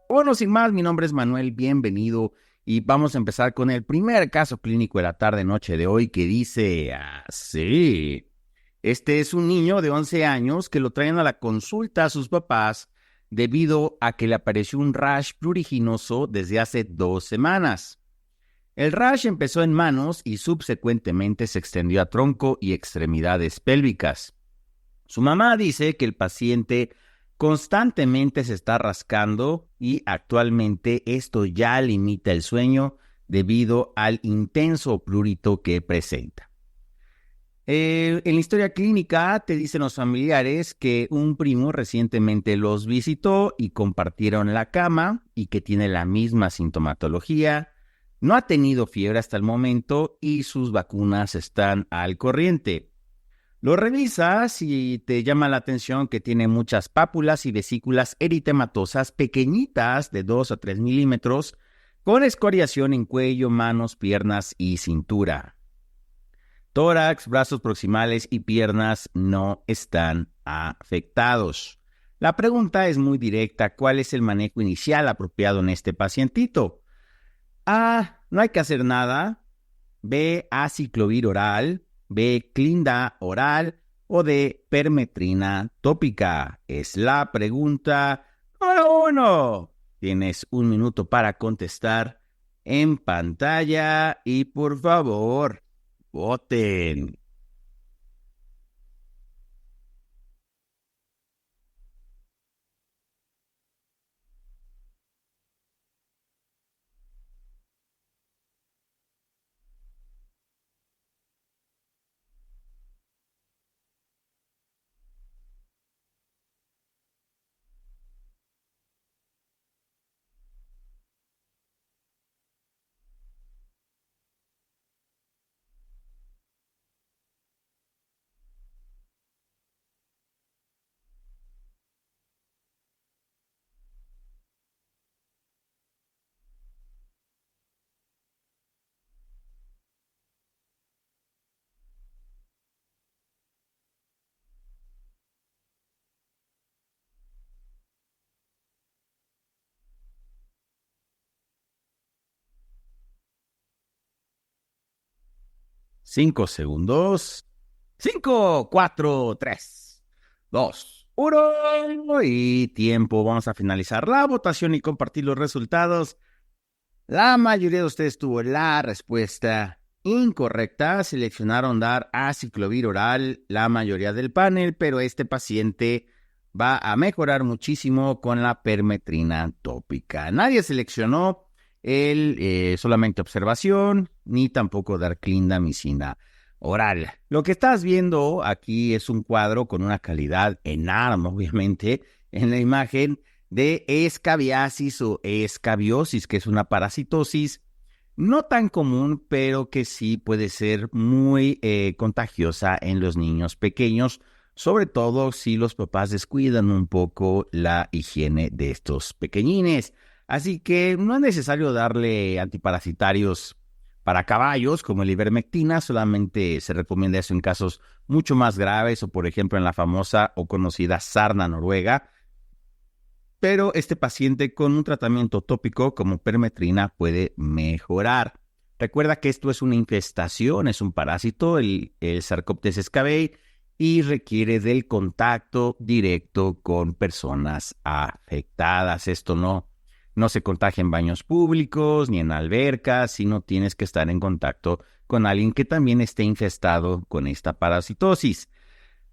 Bueno, sin más, mi nombre es Manuel, bienvenido y vamos a empezar con el primer caso clínico de la tarde-noche de hoy que dice así. Este es un niño de 11 años que lo traen a la consulta a sus papás debido a que le apareció un rash pruriginoso desde hace 2 semanas. El rash empezó en manos y subsecuentemente se extendió a tronco y extremidades pélvicas. Su mamá dice que el paciente constantemente se está rascando y actualmente esto ya limita el sueño debido al intenso prurito que presenta. En la historia clínica te dicen los familiares que un primo recientemente los visitó y compartieron la cama y que tiene la misma sintomatología, no ha tenido fiebre hasta el momento y sus vacunas están al corriente. Lo revisas y te llama la atención que tiene muchas pápulas y vesículas eritematosas pequeñitas de 2 a 3 milímetros con escoriación en cuello, manos, piernas y cintura. Tórax, brazos proximales y piernas no están afectados. La pregunta es muy directa: ¿cuál es el manejo inicial apropiado en este pacientito? A, no hay que hacer nada. B, aciclovir oral. B, clinda oral. O D, permetrina tópica. Es la pregunta número 1. Tienes 1 minuto para contestar en pantalla y por favor, voten. Cinco segundos. 5, 4, 3, 2, 1 y tiempo. Vamos a finalizar la votación y compartir los resultados. La mayoría de ustedes tuvo la respuesta incorrecta. Seleccionaron dar aciclovir oral la mayoría del panel, pero este paciente va a mejorar muchísimo con la permetrina tópica. Nadie seleccionó solamente observación, ni tampoco dar clindamicina oral. Lo que estás viendo aquí es un cuadro con una calidad enorme, obviamente, en la imagen de escabiasis o escabiosis, que es una parasitosis no tan común, pero que sí puede ser muy contagiosa en los niños pequeños, sobre todo si los papás descuidan un poco la higiene de estos pequeñines. Así que no es necesario darle antiparasitarios para caballos como la ivermectina, solamente se recomienda eso en casos mucho más graves o por ejemplo en la famosa o conocida sarna noruega. Pero este paciente con un tratamiento tópico como permetrina puede mejorar. Recuerda que esto es una infestación, es un parásito, el Sarcoptes escabei, y requiere del contacto directo con personas afectadas. Esto no se contagia en baños públicos ni en albercas, sino tienes que estar en contacto con alguien que también esté infestado con esta parasitosis.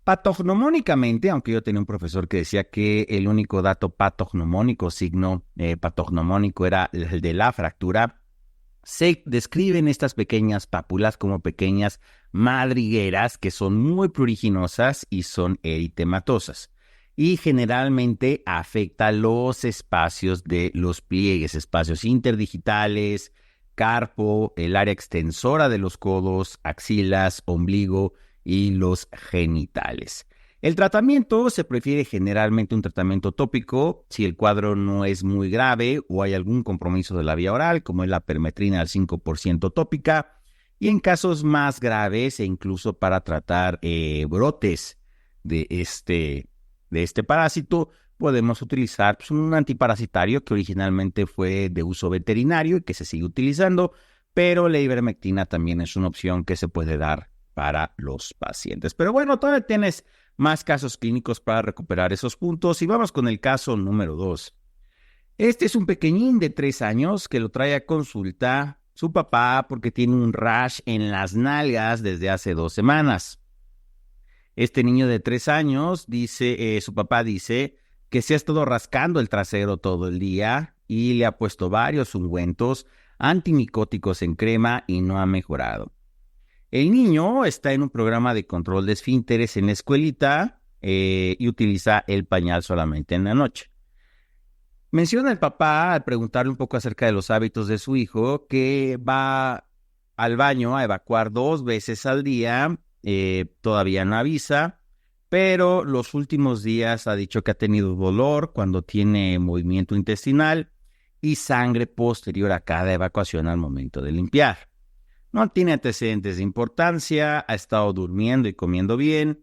Patognomónicamente, aunque yo tenía un profesor que decía que el único dato patognomónico, signo patognomónico, era el de la fractura, se describen estas pequeñas pápulas como pequeñas madrigueras que son muy pruriginosas y son eritematosas. Y generalmente afecta los espacios de los pliegues, espacios interdigitales, carpo, el área extensora de los codos, axilas, ombligo y los genitales. El tratamiento se prefiere generalmente un tratamiento tópico si el cuadro no es muy grave o hay algún compromiso de la vía oral, como es la permetrina al 5% tópica, y en casos más graves e incluso para tratar brotes de este parásito, podemos utilizar pues, un antiparasitario que originalmente fue de uso veterinario y que se sigue utilizando, pero la ivermectina también es una opción que se puede dar para los pacientes. Pero bueno, todavía tienes más casos clínicos para recuperar esos puntos y vamos con el caso número 2. Este es un pequeñín de 3 años que lo trae a consulta su papá porque tiene un rash en las nalgas desde hace 2 semanas. Este niño de 3 años dice, su papá dice que se ha estado rascando el trasero todo el día y le ha puesto varios ungüentos antimicóticos en crema y no ha mejorado. El niño está en un programa de control de esfínteres en la escuelita y utiliza el pañal solamente en la noche. Menciona el papá, al preguntarle un poco acerca de los hábitos de su hijo, que va al baño a evacuar 2 veces al día, todavía no avisa, pero los últimos días ha dicho que ha tenido dolor cuando tiene movimiento intestinal y sangre posterior a cada evacuación al momento de limpiar. No tiene antecedentes de importancia, ha estado durmiendo y comiendo bien,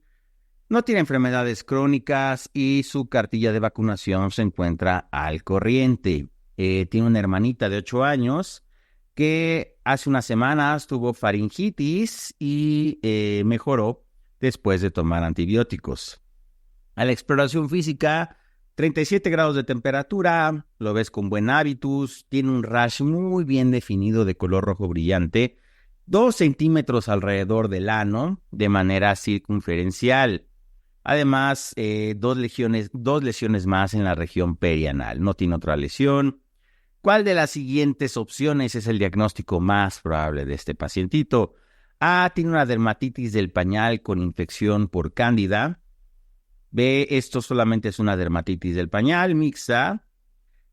no tiene enfermedades crónicas y su cartilla de vacunación se encuentra al corriente. Tiene una hermanita de 8 años que hace unas semanas tuvo faringitis y mejoró después de tomar antibióticos. A la exploración física, 37 grados de temperatura, lo ves con buen hábitus, tiene un rash muy bien definido de color rojo brillante, 2 centímetros alrededor del ano de manera circunferencial. Además, 2 lesiones más en la región perianal. No tiene otra lesión. ¿Cuál de las siguientes opciones es el diagnóstico más probable de este pacientito? A, tiene una dermatitis del pañal con infección por cándida. B, esto solamente es una dermatitis del pañal mixta.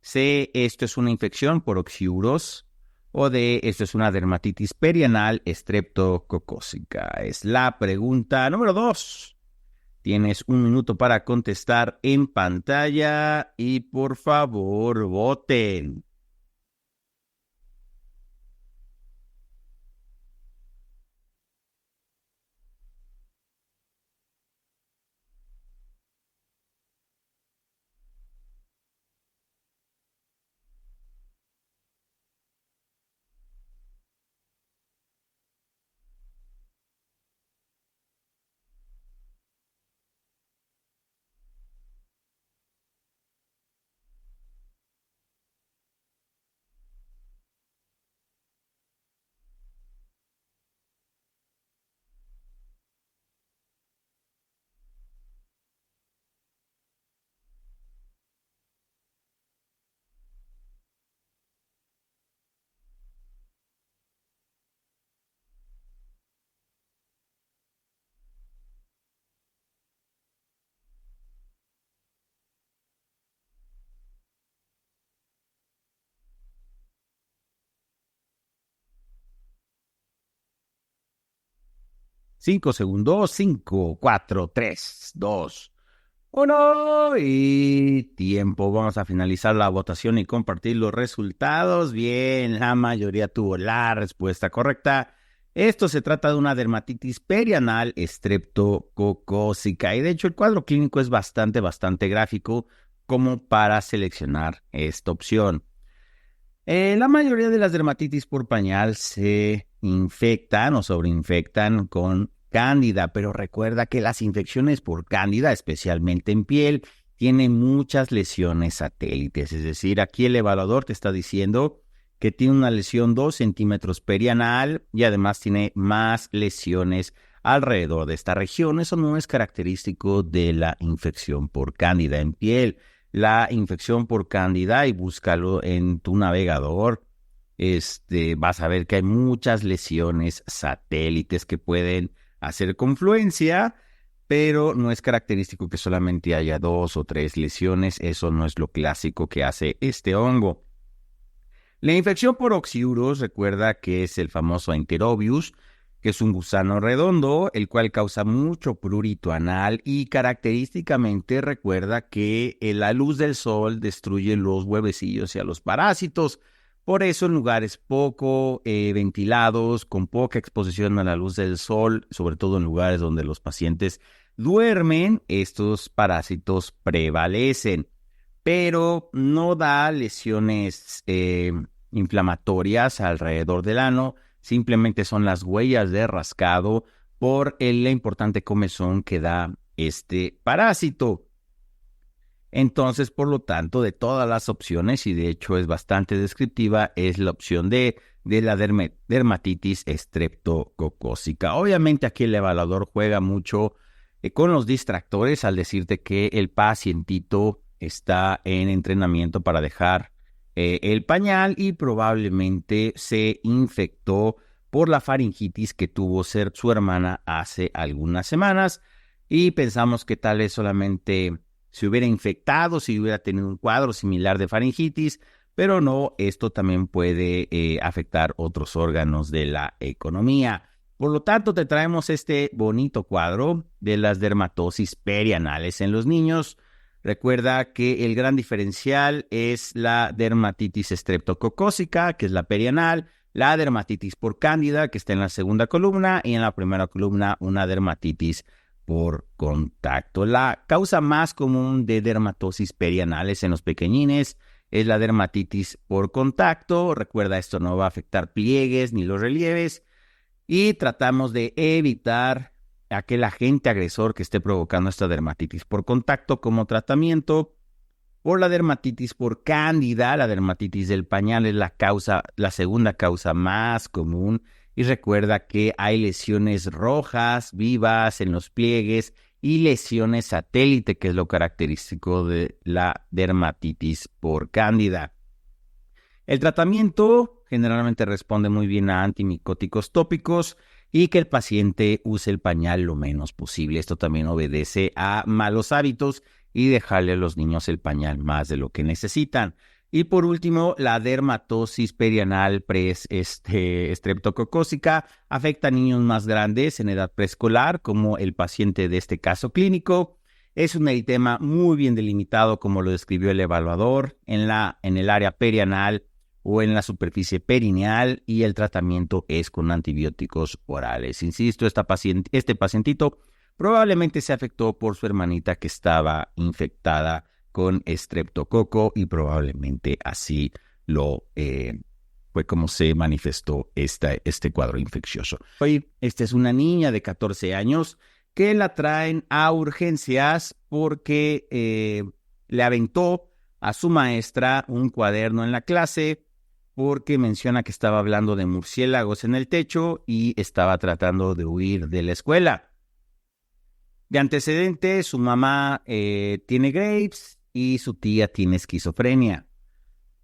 C, esto es una infección por oxiuros. O D, esto es una dermatitis perianal estreptococócica. Es la pregunta número 2. Tienes 1 minuto para contestar en pantalla y por favor voten. Cinco segundos, 5, 4, 3, 2, 1 y tiempo. Vamos a finalizar la votación y compartir los resultados. Bien, la mayoría tuvo la respuesta correcta. Esto se trata de una dermatitis perianal estreptococócica y de hecho el cuadro clínico es bastante gráfico como para seleccionar esta opción. La mayoría de las dermatitis por pañal se infectan o sobreinfectan con cándida, pero recuerda que las infecciones por cándida, especialmente en piel, tienen muchas lesiones satélites. Es decir, aquí el evaluador te está diciendo que tiene una lesión 2 centímetros perianal y además tiene más lesiones alrededor de esta región. Eso no es característico de la infección por cándida en piel. La infección por cándida, y búscalo en tu navegador, vas a ver que hay muchas lesiones satélites que pueden hacer confluencia, pero no es característico que solamente haya 2 o 3 lesiones. Eso no es lo clásico que hace este hongo. La infección por oxiuros, recuerda que es el famoso Enterobius, que es un gusano redondo, el cual causa mucho prurito anal y característicamente recuerda que la luz del sol destruye los huevecillos y a los parásitos. Por eso en lugares poco ventilados, con poca exposición a la luz del sol, sobre todo en lugares donde los pacientes duermen, estos parásitos prevalecen, pero no da lesiones inflamatorias alrededor del ano, simplemente son las huellas de rascado por la importante comezón que da este parásito. Entonces, por lo tanto, de todas las opciones, y de hecho es bastante descriptiva, es la opción de la dermatitis estreptococócica. Obviamente aquí el evaluador juega mucho con los distractores al decirte que el pacientito está en entrenamiento para dejar el pañal y probablemente se infectó por la faringitis que tuvo su hermana hace algunas semanas y pensamos que tal vez solamente se hubiera infectado, si hubiera tenido un cuadro similar de faringitis, pero no, esto también puede afectar otros órganos de la economía. Por lo tanto, te traemos este bonito cuadro de las dermatosis perianales en los niños. Recuerda que el gran diferencial es la dermatitis estreptococócica, que es la perianal, la dermatitis por cándida, que está en la segunda columna, y en la primera columna una dermatitis por contacto. La causa más común de dermatosis perianales en los pequeñines es la dermatitis por contacto. Recuerda, esto no va a afectar pliegues ni los relieves y tratamos de evitar aquel agente agresor que esté provocando esta dermatitis por contacto como tratamiento. Por la dermatitis por cándida, la dermatitis del pañal es la segunda causa más común. Y recuerda que hay lesiones rojas vivas en los pliegues y lesiones satélite, que es lo característico de la dermatitis por cándida. El tratamiento generalmente responde muy bien a antimicóticos tópicos y que el paciente use el pañal lo menos posible. Esto también obedece a malos hábitos y dejarle a los niños el pañal más de lo que necesitan. Y por último, la dermatosis perianal estreptococócica afecta a niños más grandes en edad preescolar, como el paciente de este caso clínico. Es un eritema muy bien delimitado, como lo describió el evaluador, en el área perianal o en la superficie perineal, y el tratamiento es con antibióticos orales. Insisto, este pacientito probablemente se afectó por su hermanita que estaba infectada con estreptococo y probablemente así fue como se manifestó este cuadro infeccioso. Hoy, esta es una niña de 14 años que la traen a urgencias porque le aventó a su maestra un cuaderno en la clase porque menciona que estaba hablando de murciélagos en el techo y estaba tratando de huir de la escuela. De antecedente, su mamá tiene Graves y su tía tiene esquizofrenia.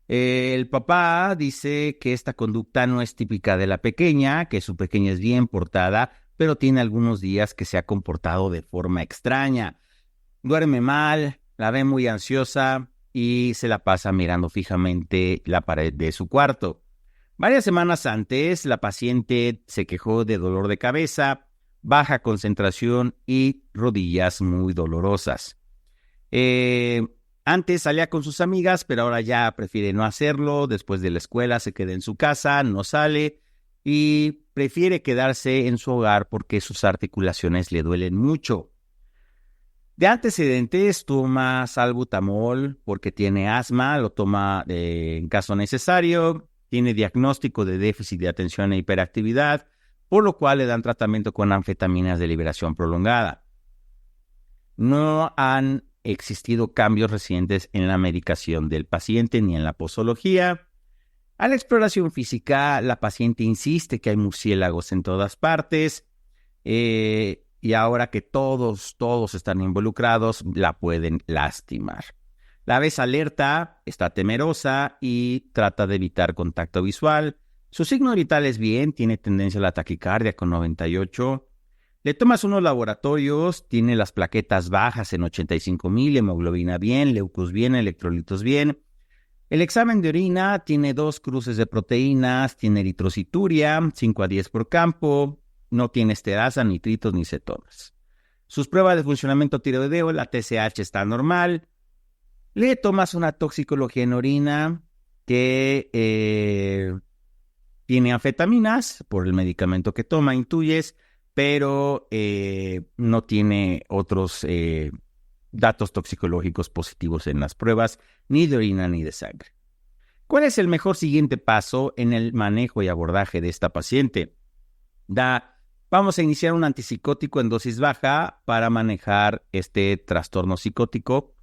El papá dice que esta conducta no es típica de la pequeña, que su pequeña es bien portada, pero tiene algunos días que se ha comportado de forma extraña. Duerme mal, la ve muy ansiosa y se la pasa mirando fijamente la pared de su cuarto. Varias semanas antes, la paciente se quejó de dolor de cabeza, baja concentración y rodillas muy dolorosas. Antes salía con sus amigas, pero ahora ya prefiere no hacerlo. Después de la escuela se queda en su casa, no sale y prefiere quedarse en su hogar porque sus articulaciones le duelen mucho. De antecedentes toma salbutamol porque tiene asma, lo toma en caso necesario. Tiene diagnóstico de déficit de atención e hiperactividad, por lo cual le dan tratamiento con anfetaminas de liberación prolongada. No han existido cambios recientes en la medicación del paciente ni en la posología. A la exploración física, la paciente insiste que hay murciélagos en todas partes y ahora que todos están involucrados, la pueden lastimar. La ves alerta, está temerosa y trata de evitar contacto visual. Su signo vital es bien, tiene tendencia a la taquicardia con 98. Le tomas unos laboratorios, tiene las plaquetas bajas en 85,000, hemoglobina bien, leucos bien, electrolitos bien. El examen de orina tiene 2 cruces de proteínas, tiene eritrocituria, 5 a 10 por campo, no tiene esterasa, nitritos ni cetonas. Sus pruebas de funcionamiento tiroideo, la TSH está normal. Le tomas una toxicología en orina que tiene anfetaminas por el medicamento que toma, intuyes, pero no tiene otros datos toxicológicos positivos en las pruebas, ni de orina ni de sangre. ¿Cuál es el mejor siguiente paso en el manejo y abordaje de esta paciente? Vamos a iniciar un antipsicótico en dosis baja para manejar este trastorno psicótico.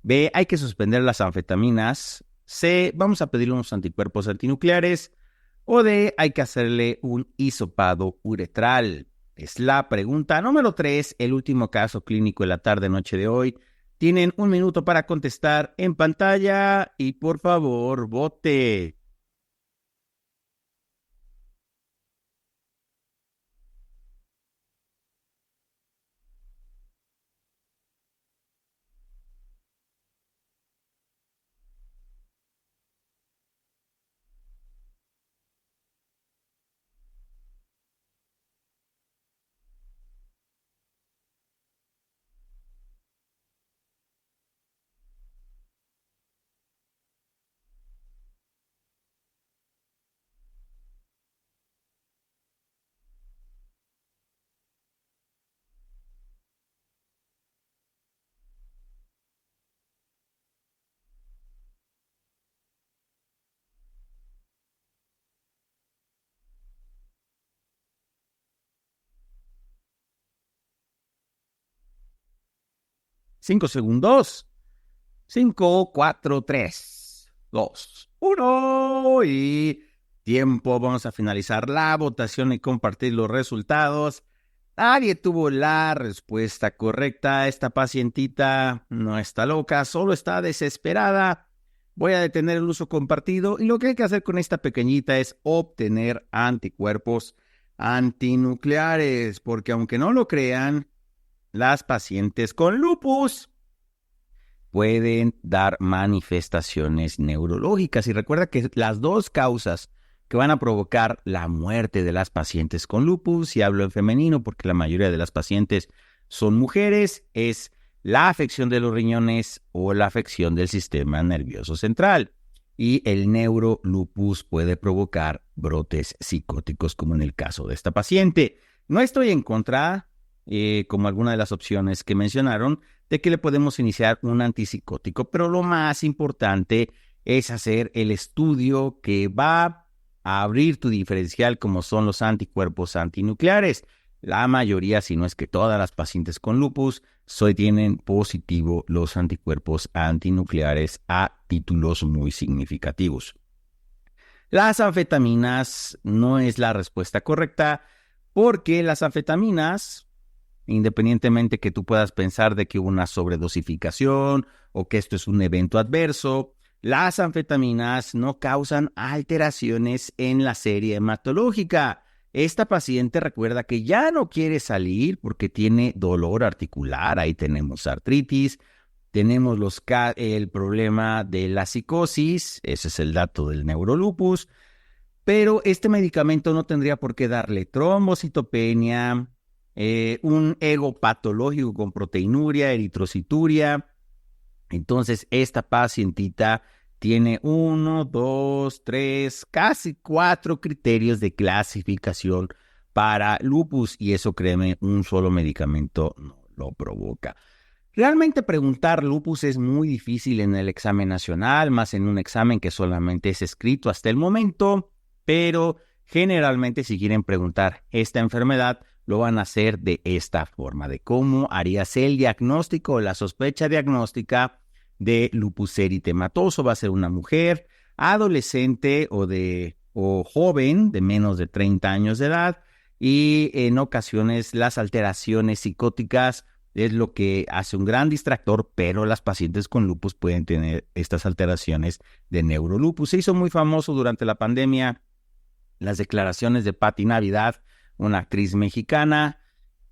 B, hay que suspender las anfetaminas. C, vamos a pedirle unos anticuerpos antinucleares. O D, hay que hacerle un hisopado uretral. Es la pregunta número 3, el último caso clínico de la tarde-noche de hoy. Tienen 1 minuto para contestar en pantalla y por favor, vote. Cinco segundos. 5, 4, 3, 2, 1 y tiempo. Vamos a finalizar la votación y compartir los resultados. Nadie tuvo la respuesta correcta. Esta pacientita no está loca, solo está desesperada. Voy a detener el uso compartido y lo que hay que hacer con esta pequeñita es obtener anticuerpos antinucleares, porque aunque no lo crean, las pacientes con lupus pueden dar manifestaciones neurológicas. Y recuerda que las dos causas que van a provocar la muerte de las pacientes con lupus, y hablo en femenino porque la mayoría de las pacientes son mujeres, es la afección de los riñones o la afección del sistema nervioso central. Y el neurolupus puede provocar brotes psicóticos, como en el caso de esta paciente. No estoy en contra, como alguna de las opciones que mencionaron, de que le podemos iniciar un antipsicótico, pero lo más importante es hacer el estudio que va a abrir tu diferencial, como son los anticuerpos antinucleares. La mayoría, si no es que todas las pacientes con lupus, tienen positivo los anticuerpos antinucleares a títulos muy significativos. Las anfetaminas no es la respuesta correcta, porque las anfetaminas, independientemente que tú puedas pensar de que hubo una sobredosificación o que esto es un evento adverso, las anfetaminas no causan alteraciones en la serie hematológica. Esta paciente recuerda que ya no quiere salir porque tiene dolor articular, ahí tenemos artritis, tenemos el problema de la psicosis, ese es el dato del neurolupus, pero este medicamento no tendría por qué darle trombocitopenia, un ego patológico con proteinuria, eritrocituria. Entonces, esta pacientita tiene 1, 2, 3, casi 4 criterios de clasificación para lupus, y eso, créeme, un solo medicamento no lo provoca. Realmente preguntar lupus es muy difícil en el examen nacional, más en un examen que solamente es escrito hasta el momento, pero generalmente si quieren preguntar esta enfermedad, lo van a hacer de esta forma, de cómo harías el diagnóstico o la sospecha diagnóstica de lupus eritematoso. Va a ser una mujer, adolescente o joven de menos de 30 años de edad, y en ocasiones las alteraciones psicóticas es lo que hace un gran distractor, pero las pacientes con lupus pueden tener estas alteraciones de neurolupus. Se hizo muy famoso durante la pandemia las declaraciones de Pati Navidad, una actriz mexicana,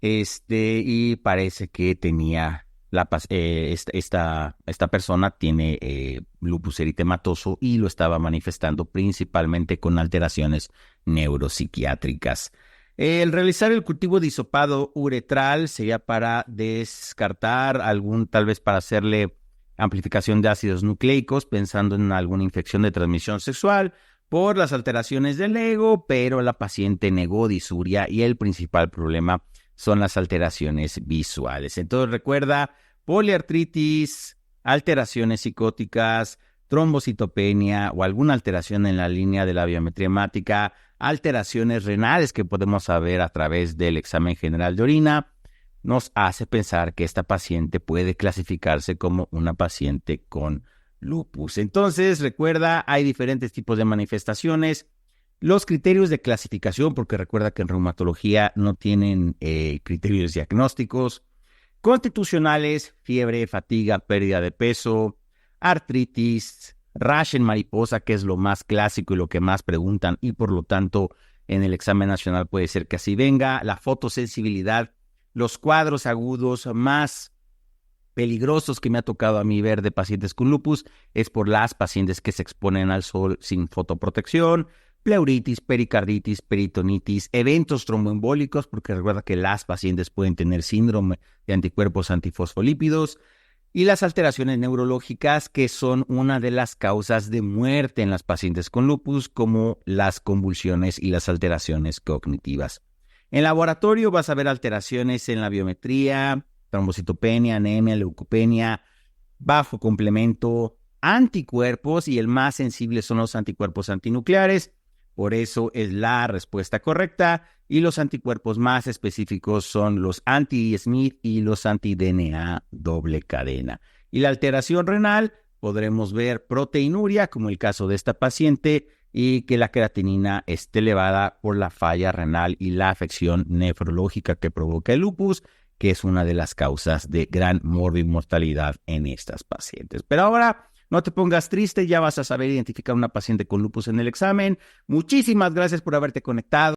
y parece que tenía esta persona tiene lupus eritematoso y lo estaba manifestando principalmente con alteraciones neuropsiquiátricas. El realizar el cultivo de hisopado uretral sería para descartar tal vez para hacerle amplificación de ácidos nucleicos, pensando en alguna infección de transmisión sexual, por las alteraciones del ego, pero la paciente negó disuria y el principal problema son las alteraciones visuales. Entonces recuerda, poliartritis, alteraciones psicóticas, trombocitopenia o alguna alteración en la línea de la biometría hemática, alteraciones renales que podemos saber a través del examen general de orina, nos hace pensar que esta paciente puede clasificarse como una paciente con lupus. Entonces, recuerda, hay diferentes tipos de manifestaciones. Los criterios de clasificación, porque recuerda que en reumatología no tienen criterios diagnósticos, constitucionales, fiebre, fatiga, pérdida de peso, artritis, rash en mariposa, que es lo más clásico y lo que más preguntan, y por lo tanto en el examen nacional puede ser que así venga, la fotosensibilidad, los cuadros agudos más peligrosos que me ha tocado a mí ver de pacientes con lupus es por las pacientes que se exponen al sol sin fotoprotección, pleuritis, pericarditis, peritonitis, eventos tromboembólicos, porque recuerda que las pacientes pueden tener síndrome de anticuerpos antifosfolípidos, y las alteraciones neurológicas, que son una de las causas de muerte en las pacientes con lupus, como las convulsiones y las alteraciones cognitivas. En laboratorio vas a ver alteraciones en la biometría, trombocitopenia, anemia, leucopenia, bajo complemento, anticuerpos, y el más sensible son los anticuerpos antinucleares. Por eso es la respuesta correcta, y los anticuerpos más específicos son los anti-Smith y los anti-DNA doble cadena. Y la alteración renal, podremos ver proteinuria, como el caso de esta paciente, y que la creatinina esté elevada por la falla renal y la afección nefrológica que provoca el lupus, que es una de las causas de gran mortalidad en estas pacientes. Pero ahora, no te pongas triste, ya vas a saber identificar una paciente con lupus en el examen. Muchísimas gracias por haberte conectado.